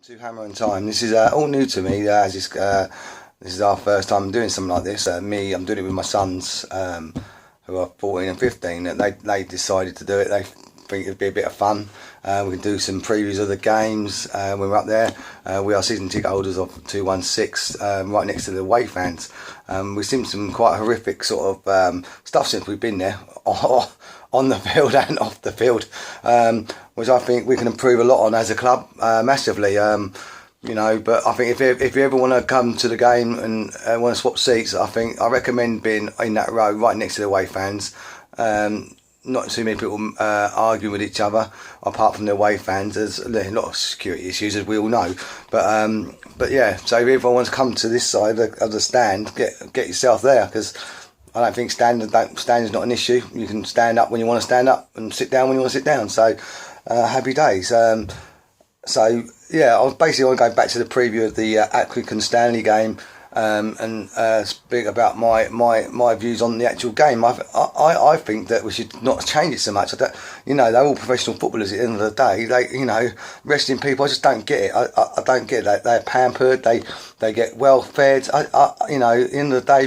To Hammer and Time. This is all new to me. This is our first time doing something like this. I'm doing it with my sons, who are 14 and 15. And they decided to do it. They think it'd be a bit of fun. We can do some previews of the games when we're up there. We are season ticket holders of 216, right next to the away fans. We've seen some quite horrific sort of stuff since we've been there, on the field and off the field, which I think we can improve a lot on as a club, massively. But I think if you ever want to come to the game and want to swap seats, I recommend being in that row right next to the away fans. Not too many people arguing with each other, apart from the away fans. There's a lot of security issues, as we all know. But yeah, so if everyone wants to come to this side of the stand, get yourself there, because I don't think standing is not an issue. You can stand up when you want to stand up and sit down when you want to sit down. So happy days. So yeah, I basically want to go back to the preview of the Accrington Stanley game and speak about my views on the actual game. I think that we should not change it so much. They're all professional footballers at the end of the day. Resting people, I just don't get it. I don't get that. They're pampered. They get well fed. At the end of the day,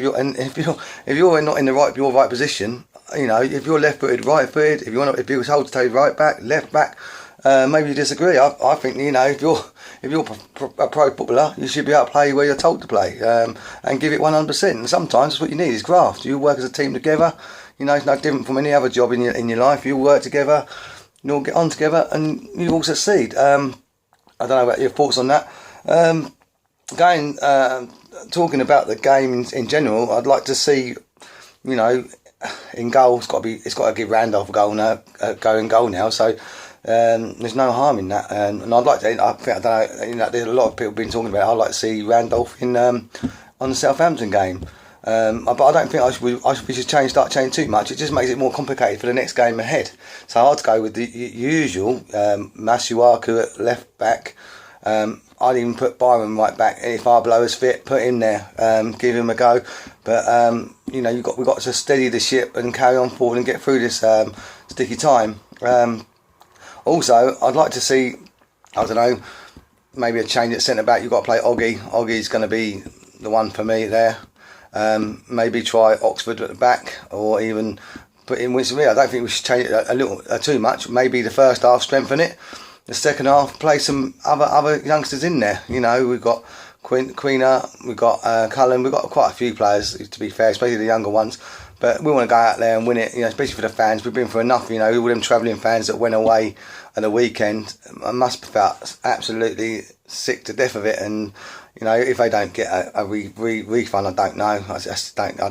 if you're not in your right position, if you're left footed, right footed, if you're told to take right back, left back. Maybe you disagree. I think if you're a pro footballer, you should be able to play where you're told to play, and give it 100%. And sometimes what you need is graft. You work as a team together. It's no different from any other job in your life. You work together, you'll get on together, and you all succeed. I don't know about your thoughts on that. Talking about the game in general, I'd like to see, in goal, it's got to give Randolph a goal now, goal now. So. There's no harm in that, and I'd like to. There's a lot of people been talking about. I'd like to see Randolph in on the Southampton game, but I don't think we should start changing too much. It just makes it more complicated for the next game ahead. So I'd go with the usual Masuaku at left back. I'd even put Byron right back. If Arbeloa's fit, put him there. Give him a go. But we've got to steady the ship and carry on forward and get through this sticky time. Also, I'd like to see, maybe a change at centre back. You've got to play Oggy. Oggy's going to be the one for me there. Maybe try Oxford at the back, or even put in Winston. I don't think we should change it a little too much. Maybe the first half, strengthen it. The second half, play some other youngsters in there. We've got Queener, we've got Cullen, we've got quite a few players, to be fair, especially the younger ones. But we want to go out there and win it, especially for the fans. We've been through enough, all them travelling fans that went away at the weekend. I must have felt absolutely sick to death of it. And, if they don't get a refund, I don't know. I just don't know.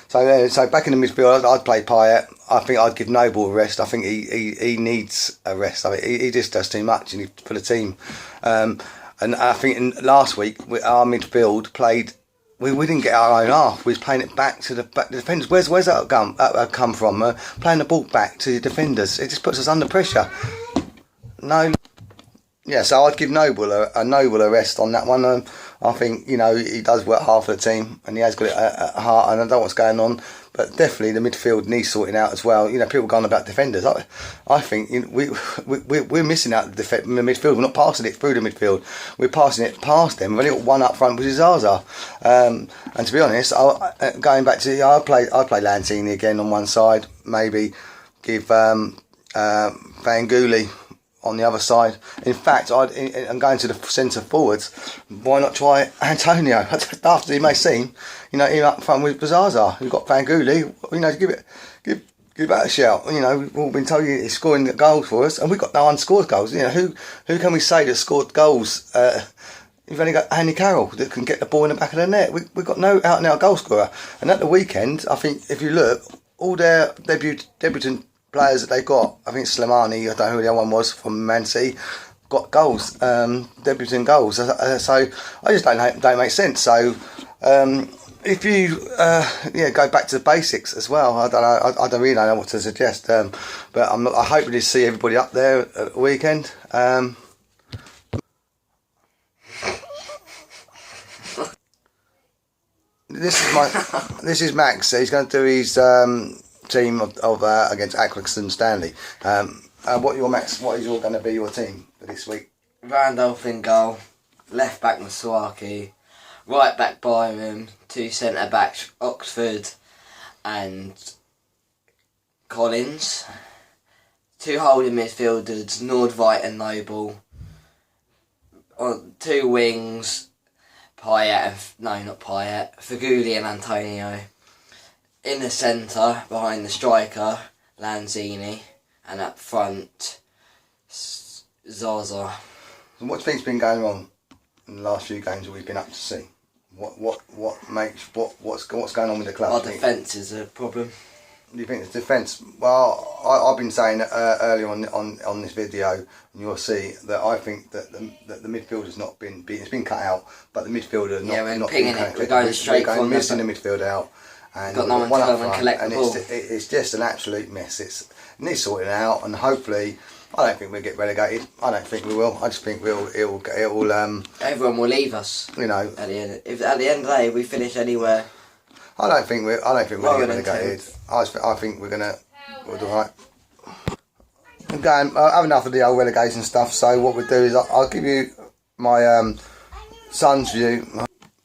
So back in the midfield, I'd play Payet. I think I'd give Noble a rest. I think he needs a rest. I mean, he just does too much for the team. And I think last week, our midfield played. We didn't get our own half. We was playing it back to the defenders. Where's that come from? Playing the ball back to the defenders. It just puts us under pressure. No. Yeah, so I'd give Noble a rest on that one. I think, he does work hard for the team, and he has got it at heart, and I don't know what's going on. But definitely the midfield needs sorting out as well. People going about defenders. I think we're missing out the midfield. We're not passing it through the midfield. We're passing it past them. We've only got one up front, which is Zaza. And to be honest, going back to I'd play Lanzini again on one side. Maybe give Fangouli on the other side. In fact, I'm going to the centre forwards. Why not try Antonio? After he may seem, him up front with Zaza. You've got Fangouli. Give that a shout. We've all been told he's scoring the goals for us, and we've got no unscored goals. Who can we say that scored goals? You've only got Andy Carroll that can get the ball in the back of the net. We've got no out and out goal scorer. And at the weekend, I think if you look, all their debutant players that they got, I think Slimani, I don't know who the other one was from Man City, got goals, debutant goals. So I just don't make sense. So if you go back to the basics as well, I don't really know what to suggest. But I hope to see everybody up there at the weekend. This is Max. He's going to do his team of against Accrington Stanley. What is going to be your team for this week? Randolph in goal, left back Masuaki, right back Byram, 2 centre backs Oxford and Collins, 2 holding midfielders Nordveit and Noble, on 2 wings Faguli and Antonio. In the centre, behind the striker, Lanzini, and up front, Zaza. And what do you think's been going on in the last few games that we've been up to see? What's going on with the club? Our defence is a problem. Do you think it's defence? Well, I've been saying earlier on this video, and you'll see that I think that the midfielder's not been it's been cut out, but the midfielder not been cut out. We're going straight from missing the midfield out, and got no one to come and collect the ball. It's just an absolute mess. It needs sorting out, and hopefully, I don't think we'll get relegated. I don't think we will. I just think it'll everyone will leave us. You know, at the end. If at the end of the day we finish anywhere. I don't think we're get relegated. I think we'll do right. I'm going. I have enough of the old relegation stuff. So what we'll do is I'll give you my son's view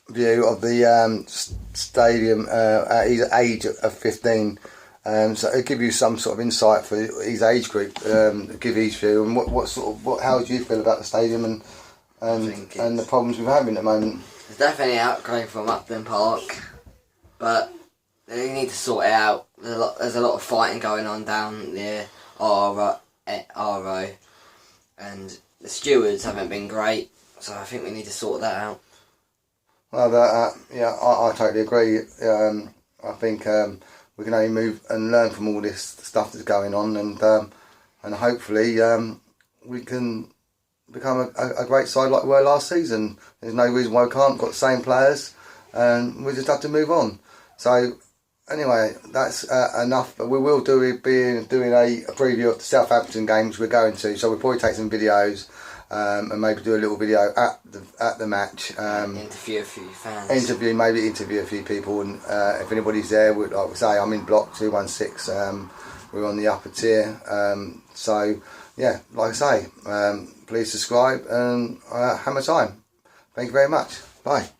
of the stadium at his age of 15. So it'll give you some sort of insight for his age group. Give his view and how do you feel about the stadium and the problems we're having at the moment. It's definitely outgrowing from Upton Park. But they need to sort it out. There's a lot of fighting going on down near RO, and the stewards haven't been great, so I think we need to sort that out. Well, I totally agree. I think we can only move and learn from all this stuff that's going on, and hopefully we can become a great side like we were last season. There's no reason why we can't. We've got the same players, and we just have to move on. So anyway, that's enough. But we will be doing a preview of the Southampton games we're going to. So we'll probably take some videos and maybe do a little video at the match. Interview a few fans. Interview a few people, and if anybody's there, like I say, I'm in block 216. We're on the upper tier. So yeah, like I say, please subscribe and hammer time. Thank you very much. Bye.